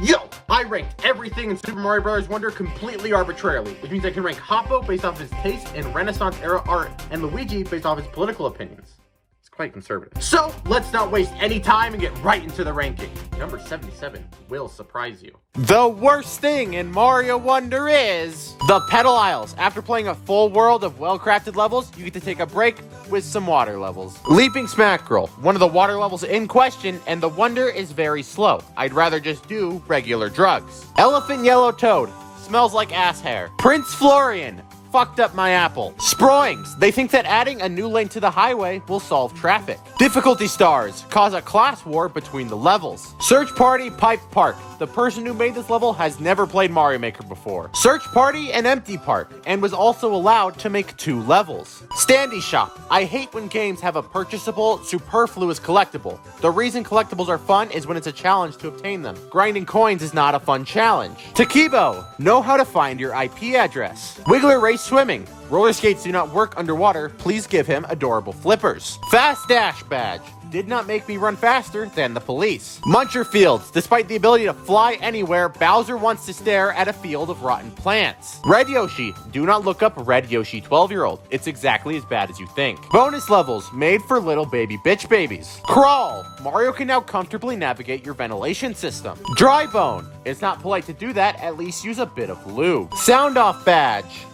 Yo! I ranked everything in Super Mario Bros. Wonder completely arbitrarily, which means I can rank Hoppo based off his taste in Renaissance-era art, and Luigi based off his political opinions. It's quite conservative. So, let's not waste any time and get right into the ranking. Number 77 will surprise you. The worst thing in Mario Wonder is the Petal Isles. After playing a full world of well-crafted levels, you get to take a break with some water levels. Leaping Smackerel, one of the water levels in question, and the Wonder is very slow. I'd rather just do regular drugs. Elephant Yellow Toad, smells like ass hair. Prince Florian, fucked up my apple. Sproings, they think that adding a new lane to the highway will solve traffic. Difficulty stars, cause a class war between the levels. Search Party Pipe Park, the person who made this level has never played Mario Maker before. Search Party and Empty Park, and was also allowed to make 2 levels. Standy Shop, I hate when games have a purchasable, superfluous collectible. The reason collectibles are fun is when it's a challenge to obtain them. Grinding coins is not a fun challenge. Takibo, know how to find your IP address. Wiggler Race Swimming, roller skates do not work underwater, please give him adorable flippers. Fast Dash Badge, did not make me run faster than the police. Muncher Fields, despite the ability to fly anywhere, Bowser wants to stare at a field of rotten plants. Red Yoshi, do not look up Red Yoshi 12-year-old. It's exactly as bad as you think. Bonus levels, made for little baby bitch babies. Crawl, Mario can now comfortably navigate your ventilation system. Dry Bone, it's not polite to do that, at least use a bit of lube. Sound Off Badge.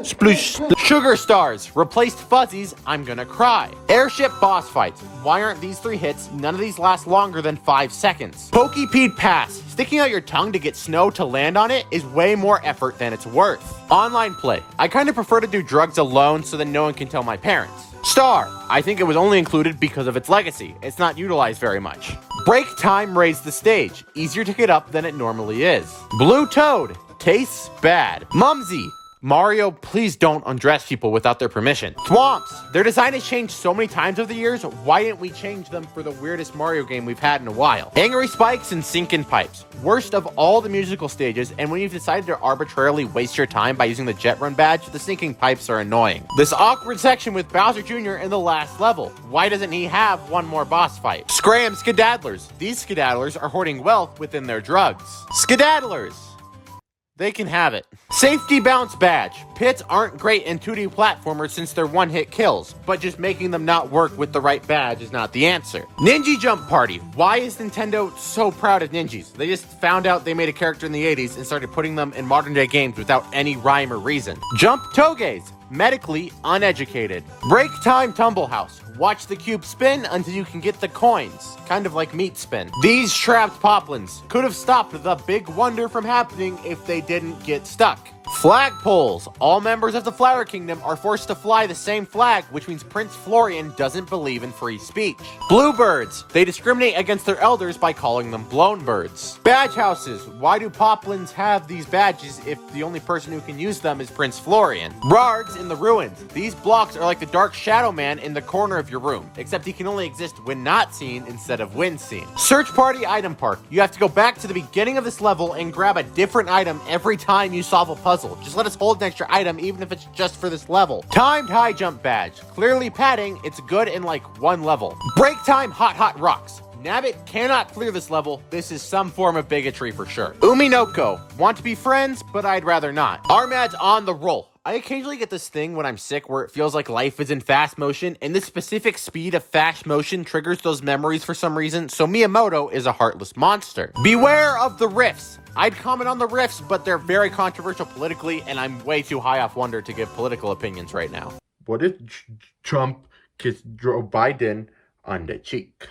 Sploosh. Sugar Stars, replaced Fuzzies, I'm gonna cry. Airship boss fights, why aren't these 3 hits? None of these last longer than 5 seconds. Pokepede Pass, sticking out your tongue to get snow to land on it is way more effort than it's worth. Online play, I kinda prefer to do drugs alone so that no one can tell my parents. Star, I think it was only included because of its legacy. It's not utilized very much. Break Time raised the stage, easier to get up than it normally is. Blue Toad, tastes bad. Mumsy, Mario, please don't undress people without their permission. Thwomps, their design has changed so many times over the years, why didn't we change them for the weirdest Mario game we've had in a while? Angry Spikes and Sinkin' Pipes, worst of all the musical stages, and when you've decided to arbitrarily waste your time by using the Jet Run badge, the Sinking Pipes are annoying. This awkward section with Bowser Jr. in the last level, why doesn't he have one more boss fight? Scram Skedaddlers, these Skedaddlers are hoarding wealth within their drugs. Skedaddlers, they can have it. Safety Bounce Badge. Pits aren't great in 2D platformers since they're one-hit kills, but just making them not work with the right badge is not the answer. Ninja Jump Party. Why is Nintendo so proud of ninjas? They just found out they made a character in the 80s and started putting them in modern-day games without any rhyme or reason. Jump Toge's. Medically uneducated. Break Time Tumble House. Watch the cube spin until you can get the coins. Kind of like Meat Spin. These trapped Poplins could have stopped the big wonder from happening if they didn't get stuck. Flagpoles. All members of the Flower Kingdom are forced to fly the same flag, which means Prince Florian doesn't believe in free speech. Bluebirds. They discriminate against their elders by calling them blown birds. Badge houses. Why do Poplins have these badges if the only person who can use them is Prince Florian? Rargs in the ruins. These blocks are like the Dark Shadow Man in the corner of your room, except he can only exist when not seen instead of when seen. Search Party Item Park. You have to go back to the beginning of this level and grab a different item every time you solve a puzzle. Just let us hold an extra item even if it's just for this level. Timed High Jump Badge. Clearly padding, it's good in like 1 level. Break Time Hot Rocks. Nabbit cannot clear this level. This is some form of bigotry for sure. Uminoko. Want to be friends, but I'd rather not. Armad's on the roll. I occasionally get this thing when I'm sick where it feels like life is in fast motion, and this specific speed of fast motion triggers those memories for some reason, so Miyamoto is a heartless monster. Beware of the riffs. I'd comment on the riffs, but they're very controversial politically, and I'm way too high off Wonder to give political opinions right now. What if Trump kissed Joe Biden on the cheek?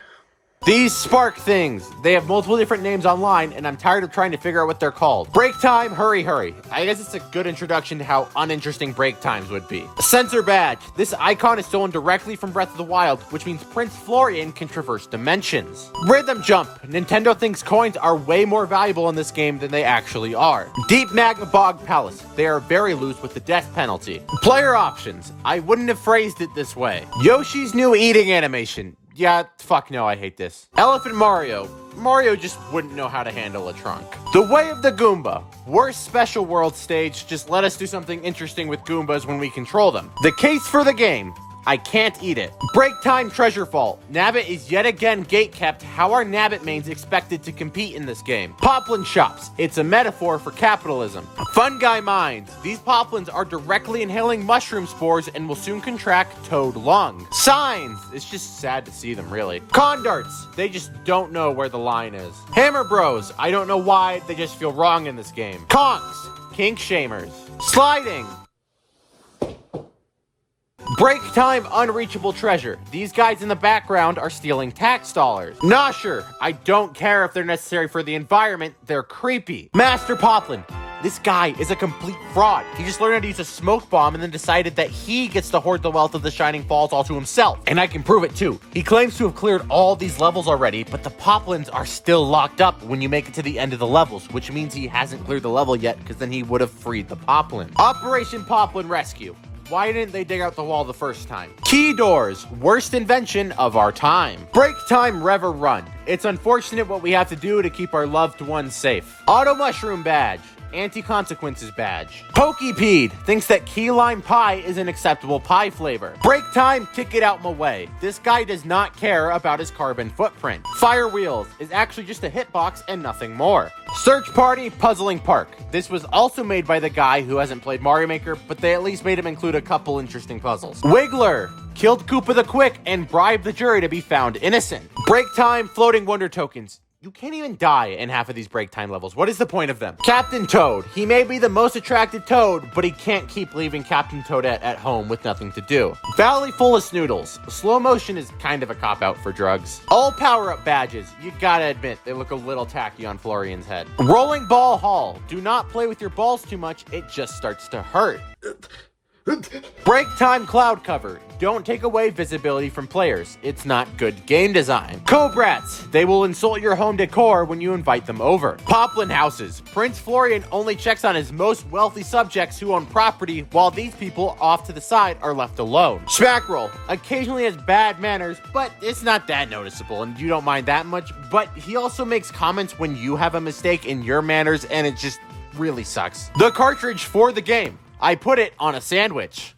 These spark things, they have multiple different names online, and I'm tired of trying to figure out what they're called. Break Time, Hurry. I guess it's a good introduction to how uninteresting break times would be. Sensor Badge. This icon is stolen directly from Breath of the Wild, which means Prince Florian can traverse dimensions. Rhythm Jump. Nintendo thinks coins are way more valuable in this game than they actually are. Deep Magma Bog Palace. They are very loose with the death penalty. Player options. I wouldn't have phrased it this way. Yoshi's new eating animation. Yeah, fuck no, I hate this. Elephant Mario. Mario just wouldn't know how to handle a trunk. The Way of the Goomba. Worst special world stage, just let us do something interesting with Goombas when we control them. The case for the game. I can't eat it. Break time treasure vault. Nabbit is yet again gate kept. How are Nabbit mains expected to compete in this game? Poplin shops. It's a metaphor for capitalism. Fungi mines. These poplins are directly inhaling mushroom spores and will soon contract toad lung. Signs. It's just sad to see them, really. Condarts. They just don't know where the line is. Hammer Bros. I don't know why, they just feel wrong in this game. Conks. Kink shamers. Sliding. Break time unreachable treasure. These guys in the background are stealing tax dollars. Nosher. I don't care if they're necessary for the environment, they're creepy. Master Poplin. This guy is a complete fraud. He just learned how to use a smoke bomb and then decided that he gets to hoard the wealth of the Shining Falls all to himself. And I can prove it too. He claims to have cleared all these levels already, but the Poplins are still locked up when you make it to the end of the levels, which means he hasn't cleared the level yet because then he would have freed the Poplin. Operation Poplin Rescue. Why didn't they dig out the wall the first time? Key doors, worst invention of our time. Break time Rever Run. It's unfortunate what we have to do to keep our loved ones safe. Auto Mushroom Badge. Anti-consequences badge. Pokeypede thinks that key lime pie is an acceptable pie flavor. Break time, kick it out my way. This guy does not care about his carbon footprint. Fire Wheels is actually just a hitbox and nothing more. Search Party Puzzling Park. This was also made by the guy who hasn't played Mario Maker, but they at least made him include a couple interesting puzzles. Wiggler killed Koopa the Quick and bribed the jury to be found innocent. Break time floating wonder tokens. You can't even die in half of these break time levels. What is the point of them? Captain Toad. He may be the most attractive Toad, but he can't keep leaving Captain Toadette at home with nothing to do. Valley full of snoodles. Slow motion is kind of a cop-out for drugs. All power-up badges. You gotta admit, they look a little tacky on Florian's head. Rolling Ball Hall. Do not play with your balls too much. It just starts to hurt. Break time cloud cover. Don't take away visibility from players. It's not good game design. Cobrats. They will insult your home decor when you invite them over. Poplin houses. Prince Florian only checks on his most wealthy subjects who own property, while these people off to the side are left alone. Schmackroll. Occasionally has bad manners, but it's not that noticeable and you don't mind that much, but he also makes comments when you have a mistake in your manners and it just really sucks. The cartridge for the game. I put it on a sandwich.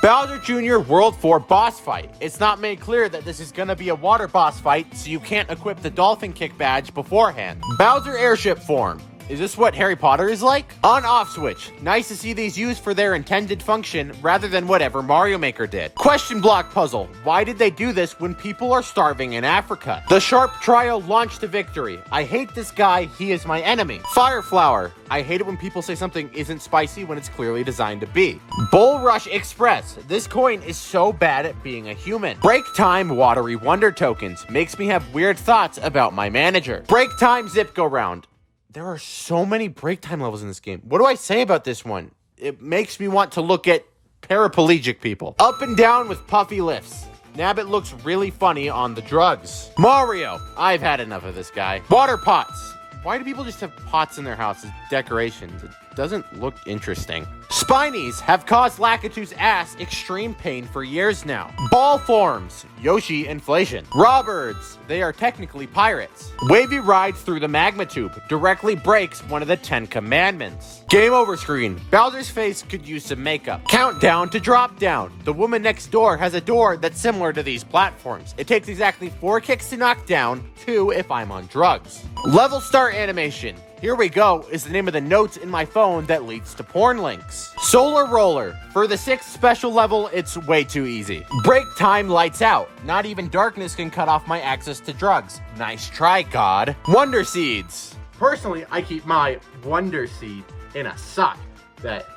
Bowser Jr. World 4 boss fight. It's not made clear that this is gonna be a water boss fight, so you can't equip the Dolphin Kick badge beforehand. Bowser Airship form. Is this what Harry Potter is like? On-off switch. Nice to see these used for their intended function rather than whatever Mario Maker did. Question block puzzle. Why did they do this when people are starving in Africa? The Sharp Trio launch to victory. I hate this guy. He is my enemy. Fire Flower. I hate it when people say something isn't spicy when it's clearly designed to be. Bull Rush Express. This coin is so bad at being a human. Break time Watery Wonder tokens. Makes me have weird thoughts about my manager. Break time Zip Go Round. There are so many break time levels in this game. What do I say about this one? It makes me want to look at paraplegic people. Up and down with puffy lifts. Nabbit looks really funny on the drugs. Mario. I've had enough of this guy. Water pots. Why do people just have pots in their house as decorations? It doesn't look interesting. Spinies have caused Lakitu's ass extreme pain for years now. Ball forms. Yoshi inflation. Rawbirds. They are technically pirates. Wavy ride through the magma tube directly breaks one of the 10 commandments. Game over screen. Bowser's face could use some makeup. Countdown to drop down. The woman next door has a door that's similar to these platforms. It takes exactly 4 kicks to knock down, 2 if I'm on drugs. Level start animation. Here we go is the name of the notes in my phone that leads to porn links. Solar Roller. For the 6th special level, it's way too easy. Break time lights out. Not even darkness can cut off my access to drugs. Nice try, God. Wonder Seeds. Personally, I keep my Wonder Seed in a sock that...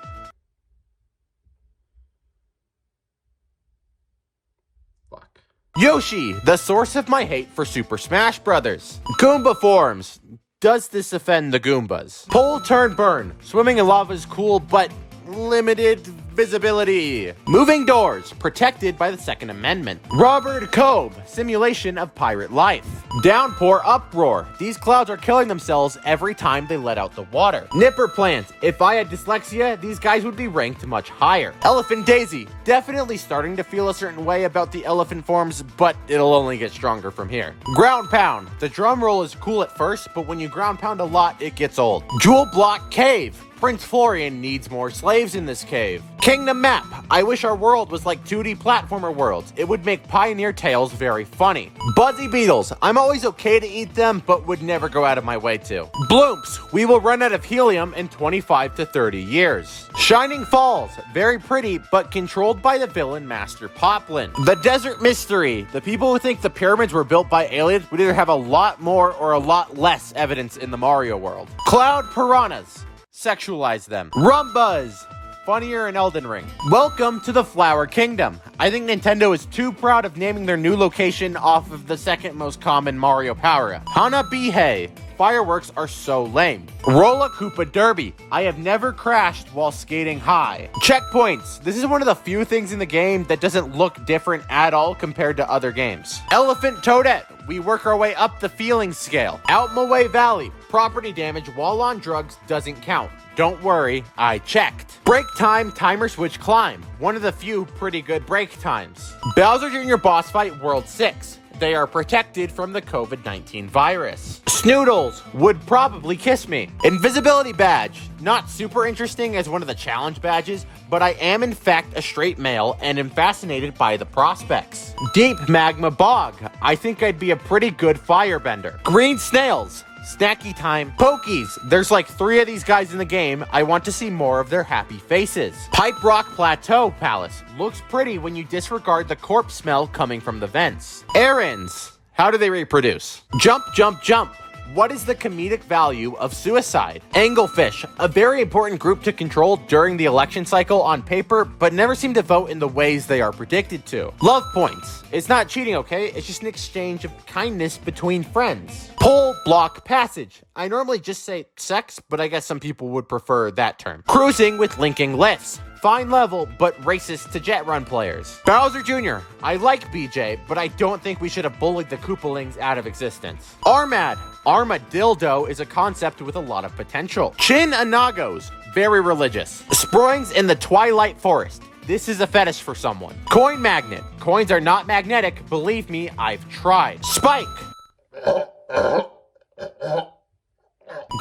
Fuck. Yoshi, the source of my hate for Super Smash Bros. Goomba forms. Does this offend the Goombas? Pole turn burn. Swimming in lava is cool, but limited visibility. Moving doors. Protected by the Second Amendment. Robert Cove. Simulation of pirate life. Downpour uproar. These clouds are killing themselves every time they let out the water. Nipper plants. If I had dyslexia, these guys would be ranked much higher. Elephant daisy. Definitely starting to feel a certain way about the elephant forms, but it'll only get stronger from here. Ground pound. The drum roll is cool at first, but when you ground pound a lot, it gets old. Jewel block cave. Prince Florian needs more slaves in this cave. Kingdom map. I wish our world was like 2D platformer worlds. It would make Pioneer Tales very funny. Buzzy beetles. I'm always okay to eat them, but would never go out of my way to. Bloomps. We will run out of helium in 25 to 30 years. Shining Falls. Very pretty, but controlled by the villain Master Poplin. The Desert Mystery. The people who think the pyramids were built by aliens would either have a lot more or a lot less evidence in the Mario world. Cloud Piranhas. Sexualize them. Rumbas. Funnier in Elden Ring. Welcome to the Flower Kingdom. I think Nintendo is too proud of naming their new location off of the second most common Mario power-up. Hanabihe. Fireworks are so lame. Rolla Koopa Derby. I have never crashed while skating high. Checkpoints. This is one of the few things in the game that doesn't look different at all compared to other games. Elephant Toadette. We work our way up the feeling scale. Outmaway Valley. Property damage while on drugs doesn't count. Don't worry, I checked. Break time, timer switch climb. One of the few pretty good break times. Bowser Jr. boss fight World 6. They are protected from the COVID-19 virus. Snoodles would probably kiss me. Invisibility badge. Not super interesting as one of the challenge badges, but I am in fact a straight male and am fascinated by the prospects. Deep magma bog. I think I'd be a pretty good firebender. Green snails. Snacky time. Pokies. There's like 3 of these guys in the game. I want to see more of their happy faces. Pipe Rock Plateau Palace. Looks pretty when you disregard the corpse smell coming from the vents. Errands. How do they reproduce? Jump, jump, jump. What is the comedic value of suicide? Anglefish, a very important group to control during the election cycle on paper, but never seem to vote in the ways they are predicted to. Love points. It's not cheating, okay? It's just an exchange of kindness between friends. Pole block passage. I normally just say sex, but I guess some people would prefer that term. Cruising with linking lifts. Fine level, but racist to Jet Run players. Bowser Jr. I like BJ, but I don't think we should have bullied the Koopalings out of existence. Armad. Armadildo is a concept with a lot of potential. Chin Anagos. Very religious. Sproings in the Twilight Forest. This is a fetish for someone. Coin magnet. Coins are not magnetic. Believe me, I've tried. Spike.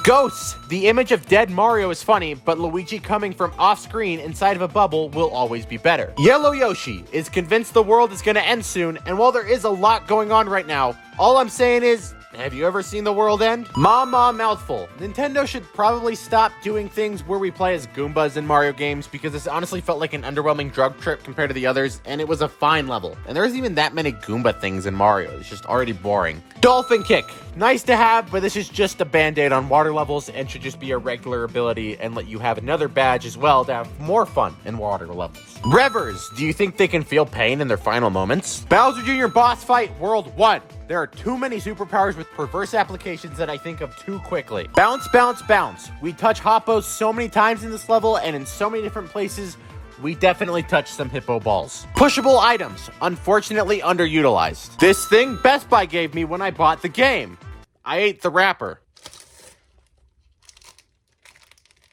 Ghosts! The image of dead Mario is funny, but Luigi coming from off-screen inside of a bubble will always be better. Yellow Yoshi is convinced the world is gonna end soon, and while there is a lot going on right now, all I'm saying is, have you ever seen the world end? Mama Mouthful. Nintendo should probably stop doing things where we play as Goombas in Mario games because this honestly felt like an underwhelming drug trip compared to the others, and it was a fine level. And there isn't even that many Goomba things in Mario. It's just already boring. Dolphin Kick. Nice to have, but this is just a band-aid on water levels and should just be a regular ability and let you have another badge as well to have more fun in water levels. Revers. Do you think they can feel pain in their final moments? Bowser Jr. boss fight World 1. There are too many superpowers with perverse applications that I think of too quickly. Bounce, bounce, bounce. We touch Hoppos so many times in this level and in so many different places, we definitely touched some hippo balls. Pushable items, unfortunately underutilized. This thing Best Buy gave me when I bought the game. I ate the wrapper.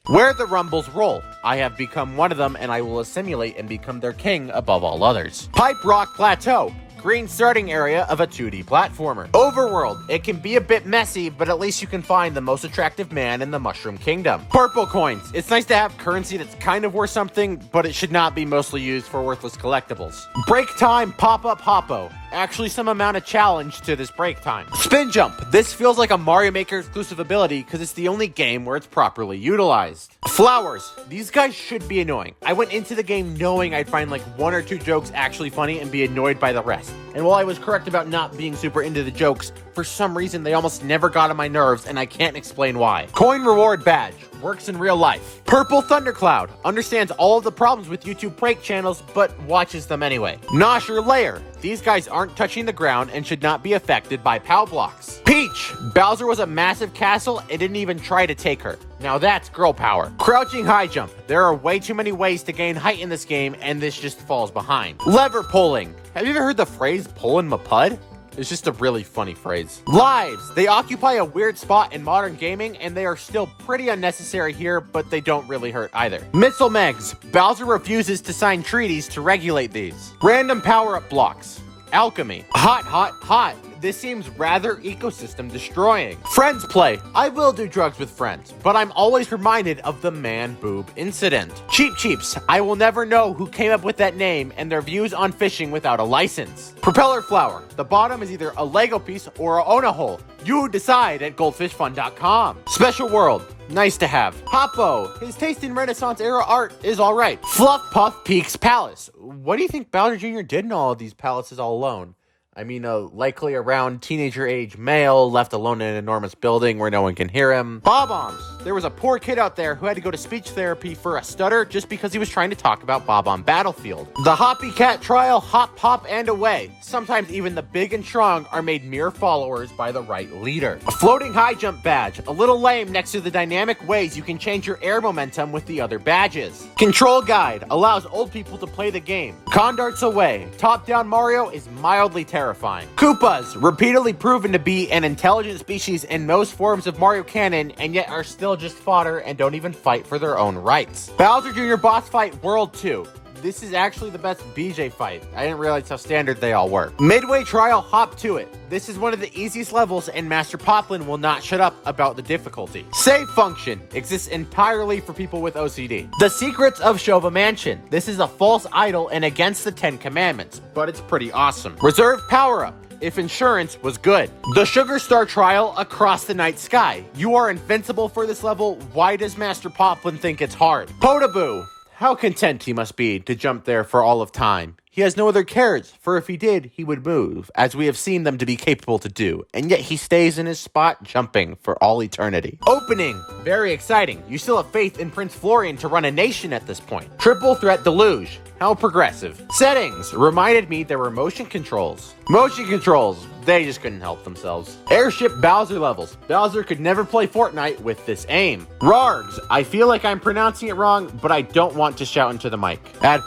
Where the rumbles roll. I have become one of them and I will assimilate and become their king above all others. Pipe Rock Plateau. Green starting area of a 2D platformer. Overworld. It can be a bit messy, but at least you can find the most attractive man in the Mushroom Kingdom. Purple coins. It's nice to have currency that's kind of worth something, but it should not be mostly used for worthless collectibles. Break time pop-up Hoppo. Actually some amount of challenge to this break time. Spin jump. This feels like a Mario Maker exclusive ability because it's the only game where it's properly utilized. Flowers. These guys should be annoying. I went into the game knowing I'd find like 1 or 2 jokes actually funny and be annoyed by the rest. And while I was correct about not being super into the jokes, for some reason they almost never got on my nerves and I can't explain why. Coin reward badge. Works in real life. Purple Thundercloud. Understands all of the problems with YouTube prank channels, but watches them anyway. Nosher Lair. These guys aren't touching the ground and should not be affected by POW blocks. Peach. Bowser was a massive castle and didn't even try to take her. Now that's girl power. Crouching high jump. There are way too many ways to gain height in this game and this just falls behind. Lever pulling. Have you ever heard the phrase pullin' my pud? It's just a really funny phrase. Lives. They occupy a weird spot in modern gaming, and they are still pretty unnecessary here, but they don't really hurt either. Missile Megs. Bowser refuses to sign treaties to regulate these. Random power-up blocks. Alchemy. Hot, hot, hot. This seems rather ecosystem destroying. Friends play. I will do drugs with friends, but I'm always reminded of the man boob incident. Cheap Cheeps. I will never know who came up with that name and their views on fishing without a license. Propeller flower. The bottom is either a Lego piece or a Ona hole. You decide at goldfishfun.com. Special World. Nice to have. Hoppo. His taste in Renaissance era art is alright. Fluff Puff Peaks Palace. What do you think Bowser Jr. did in all of these palaces all alone? I mean, a likely around teenager age male left alone in an enormous building where no one can hear him. Bob-ombs. There was a poor kid out there who had to go to speech therapy for a stutter just because he was trying to talk about Bob-omb Battlefield. The Hoppy Cat trial, hop, hop, and away. Sometimes even the big and strong are made mere followers by the right leader. A floating high jump badge. A little lame next to the dynamic ways you can change your air momentum with the other badges. Control guide. Allows old people to play the game. Condarts away. Top-down Mario is mildly terrifying. Koopas, repeatedly proven to be an intelligent species in most forms of Mario canon, and yet are still just fodder and don't even fight for their own rights. Bowser Jr. Boss Fight World 2. This is actually the best BJ fight. I didn't realize how standard they all were. Midway Trial, hop to it. This is one of the easiest levels, and Master Poplin will not shut up about the difficulty. Save function exists entirely for people with OCD. The Secrets of Shova Mansion. This is a false idol and against the 10 Commandments, but it's pretty awesome. Reserve power-up. If insurance was good. The Sugar Star Trial Across the Night Sky. You are invincible for this level. Why does Master Poplin think it's hard? Potaboo. How content he must be to jump there for all of time. He has no other carrots, for if he did, he would move, as we have seen them to be capable to do, and yet he stays in his spot jumping for all eternity. Opening! Very exciting. You still have faith in Prince Florian to run a nation at this point. Triple Threat Deluge. How progressive. Settings. Reminded me there were motion controls. Motion controls. They just couldn't help themselves. Airship Bowser levels. Bowser could never play Fortnite with this aim. Rargs. I feel like I'm pronouncing it wrong, but I don't want to shout into the mic. Add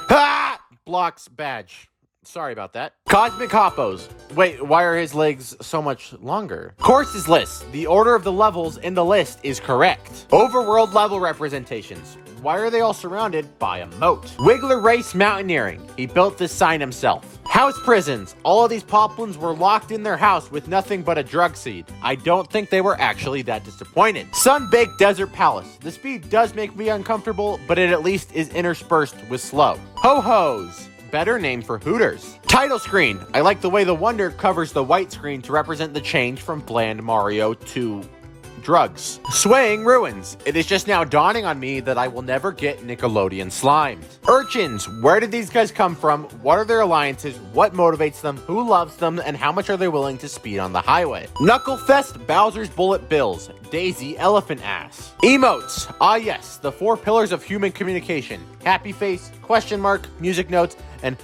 blocks badge. Sorry about that. Cosmic Hoppos. Wait, why are his legs so much longer? Courses list. The order of the levels in the list is correct. Overworld level representations. Why are they all surrounded by a moat? Wiggler Race Mountaineering. He built this sign himself. House prisons. All of these poplins were locked in their house with nothing but a drug seed. I don't think they were actually that disappointed. Sun-baked Desert Palace. The speed does make me uncomfortable, but it at least is interspersed with slow. Ho-Hos. Better name for Hooters. Title screen. I like the way the Wonder covers the white screen to represent the change from bland Mario to drugs. Swaying Ruins. It is just now dawning on me that I will never get Nickelodeon slimed. Urchins. Where did these guys come from? What are their alliances? What motivates them? Who loves them? And how much are they willing to speed on the highway? Knucklefest Bowser's Bullet Bills. Daisy Elephant Ass. Emotes. Ah yes, the 4 pillars of human communication. Happy face, question mark, music notes, and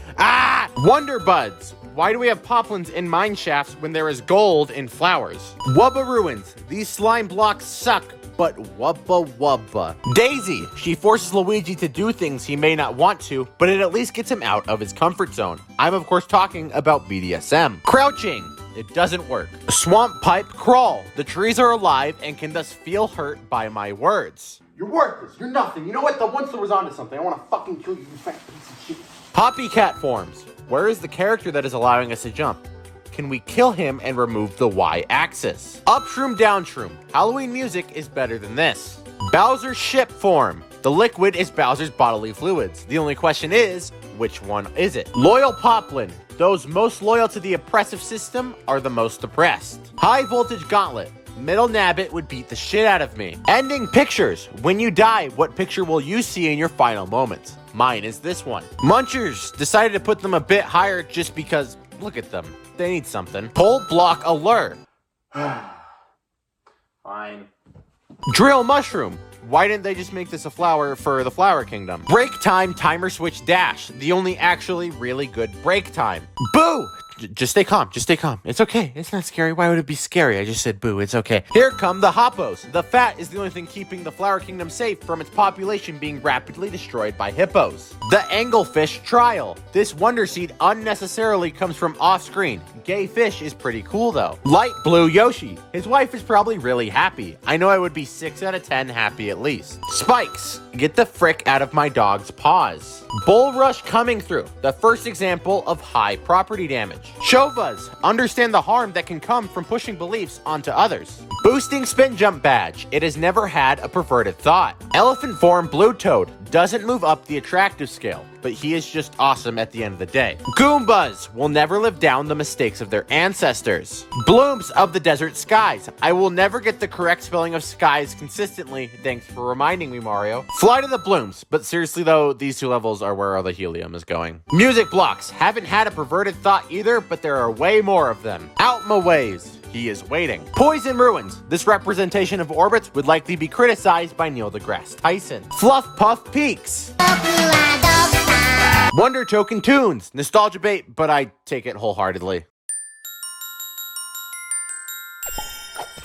Wonder Buds. Why do we have poplins in mine shafts when there is gold in flowers? Wubba Ruins. These slime blocks suck, but wubba wubba. Daisy. She forces Luigi to do things he may not want to, but it at least gets him out of his comfort zone. I'm of course talking about BDSM. Crouching. It doesn't work. Swamp Pipe Crawl. The trees are alive and can thus feel hurt by my words. You're worthless. You're nothing. You know what? The Once was onto something. I want to fucking kill you, you fat piece of shit. Poppy Cat forms. Where is the character that is allowing us to jump? Can we kill him and remove the Y-axis? Upshroom Downshroom. Halloween music is better than this. Bowser's ship form. The liquid is Bowser's bodily fluids. The only question is, which one is it? Loyal Poplin. Those most loyal to the oppressive system are the most oppressed. High Voltage Gauntlet. Middle Nabbit would beat the shit out of me. Ending pictures. When you die, what picture will you see in your final moments? Mine is this one. Munchers decided to put them a bit higher just because, look at them. They need something. Pole Block Allure. Fine. Drill Mushroom. Why didn't they just make this a flower for the Flower Kingdom? Break Time Timer Switch Dash. The only actually really good break time. Boo! Just stay calm. Just stay calm. It's okay. It's not scary. Why would it be scary? I just said boo. It's okay. Here come the Hoppos. The fat is the only thing keeping the Flower Kingdom safe from its population being rapidly destroyed by hippos. The Anglefish Trial. This Wonder Seed unnecessarily comes from off-screen. Gay fish is pretty cool though. Light Blue Yoshi. His wife is probably really happy. I know I would be 6 out of 10 happy at least. Spikes. Get the frick out of my dog's paws. Bull Rush coming through. The first example of high property damage. Shovas. Understand the harm that can come from pushing beliefs onto others. Boosting Spin Jump Badge. It has never had a perverted thought. Elephant Form Blue Toad. Doesn't move up the attractive scale, but he is just awesome at the end of the day. Goombas will never live down the mistakes of their ancestors. Blooms of the Desert Skies. I will never get the correct spelling of skies consistently. Thanks for reminding me, Mario. Fly to the Blooms. But seriously though, these 2 levels are where all the helium is going. Music blocks. Haven't had a perverted thought either, but there are way more of them. Out my ways. He is waiting. Poison Ruins. This representation of orbits would likely be criticized by Neil deGrasse Tyson. Fluff Puff Peaks. Wonder Token Tunes. Nostalgia bait, but I take it wholeheartedly.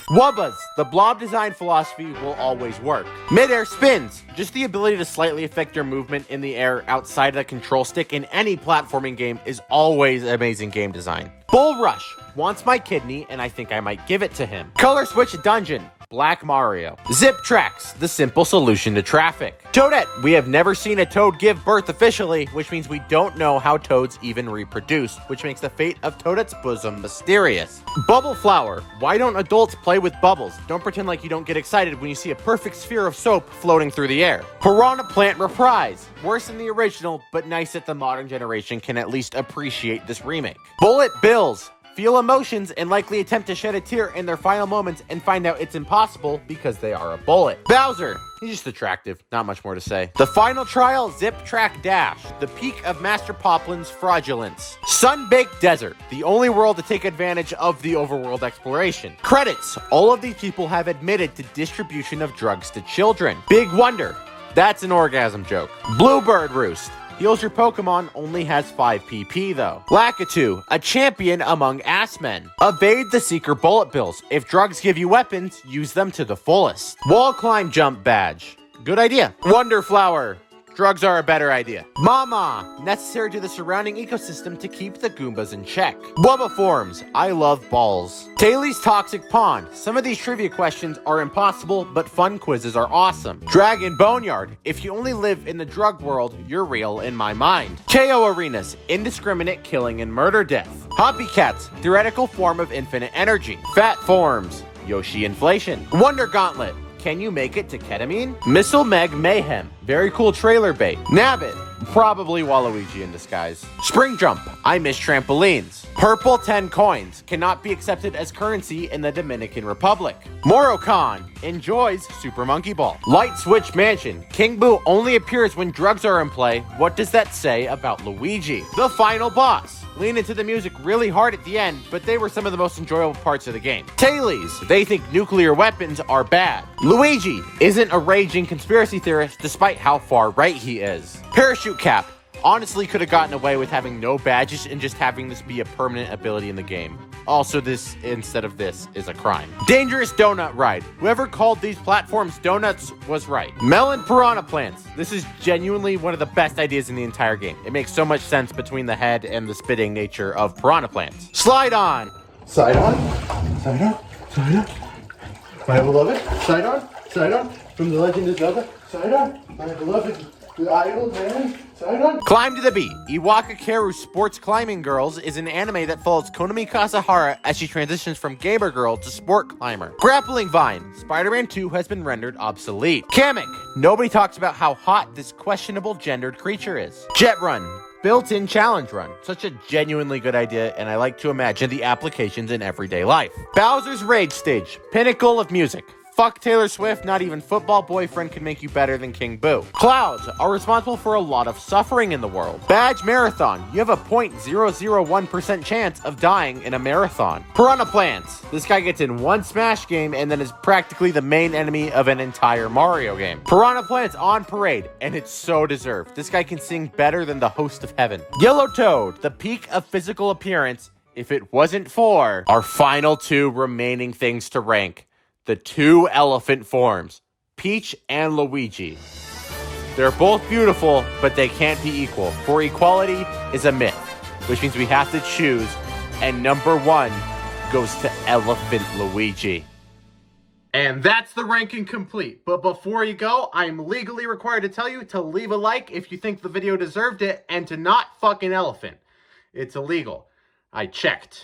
Wubbas. The blob design philosophy will always work. Mid-air spins. Just the ability to slightly affect your movement in the air outside the control stick in any platforming game is always amazing game design. Bull Rush. Wants my kidney, and I think I might give it to him. Color Switch Dungeon. Black Mario. Zip Tracks. The simple solution to traffic. Toadette. We have never seen a toad give birth officially, which means we don't know how toads even reproduce, which makes the fate of Toadette's bosom mysterious. Bubble Flower. Why don't adults play with bubbles? Don't pretend like you don't get excited when you see a perfect sphere of soap floating through the air. Piranha Plant Reprise. Worse than the original, but nice that the modern generation can at least appreciate this remake. Bullet Bills. Feel emotions and likely attempt to shed a tear in their final moments and find out it's impossible because they are a bullet. Bowser. He's just attractive. Not much more to say. The Final Trial Zip Track Dash. The peak of Master Poplin's fraudulence. Sun-Baked Desert. The only world to take advantage of the overworld exploration. Credits. All of these people have admitted to distribution of drugs to children. Big Wonder. That's an orgasm joke. Bluebird Roost. Heals your Pokemon, only has 5 PP though. Lakitu, a champion among ass men. Evade the Seeker Bullet Bills. If drugs give you weapons, use them to the fullest. Wall Climb Jump Badge. Good idea. Wonder Flower. Drugs are a better idea. Mama, necessary to the surrounding ecosystem to keep the Goombas in check. Wubba Forms, I love balls. Taylor's Toxic Pond, some of these trivia questions are impossible, but fun quizzes are awesome. Dragon Boneyard, if you only live in the drug world, you're real in my mind. KO Arenas, indiscriminate killing and murder death. Hoppy Cats, theoretical form of infinite energy. Fat Forms, Yoshi Inflation. Wonder Gauntlet, can you make it to ketamine? Missile Meg Mayhem. Very cool trailer bait. Nabbit. Probably Waluigi in disguise. Spring Jump. I miss trampolines. Purple 10 coins. Cannot be accepted as currency in the Dominican Republic. Morocon. Enjoys Super Monkey Ball. Light Switch Mansion. King Boo only appears when drugs are in play. What does that say about Luigi? The final boss. Lean into the music really hard at the end, but they were some of the most enjoyable parts of the game. Tailies. They think nuclear weapons are bad. Luigi isn't a raging conspiracy theorist despite how far right he is. Parachute Cap. Honestly could have gotten away with having no badges and just having this be a permanent ability in the game. Also, this instead of this is a crime. Dangerous Donut Ride. Whoever called these platforms donuts was right. Melon Piranha Plants. This is genuinely one of the best ideas in the entire game. It makes so much sense between the head and the spitting nature of piranha plants. Slide On. Side on. Side on. Side on. My beloved. Side on. Side on. From the Legend of Zelda. Side on. My beloved. The idol man. Side on. Climb to the Beat. Iwaka Karu Sports Climbing Girls is an anime that follows Konami Kasahara as she transitions from gamer girl to sport climber. Grappling Vine. Spider-Man 2 has been rendered obsolete. Kamek. Nobody talks about how hot this questionable gendered creature is. Jet Run. Built-in challenge run. Such a genuinely good idea, and I like to imagine the applications in everyday life. Bowser's Rage Stage. Pinnacle of music. Fuck Taylor Swift, not even football boyfriend can make you better than King Boo. Clouds are responsible for a lot of suffering in the world. Badge Marathon, you have a 0.001% chance of dying in a marathon. Piranha Plants, this guy gets in one Smash game and then is practically the main enemy of an entire Mario game. Piranha Plants on parade, and it's so deserved. This guy can sing better than the host of heaven. Yellow Toad, the peak of physical appearance, if it wasn't for our final two remaining things to rank, the two elephant forms, Peach and Luigi. They're both beautiful, but they can't be equal, for equality is a myth, which means we have to choose, and number one goes to Elephant Luigi. And that's the ranking complete. But before you go, I'm legally required to tell you to leave a like if you think the video deserved it, and to not fuck an elephant. It's illegal. I checked.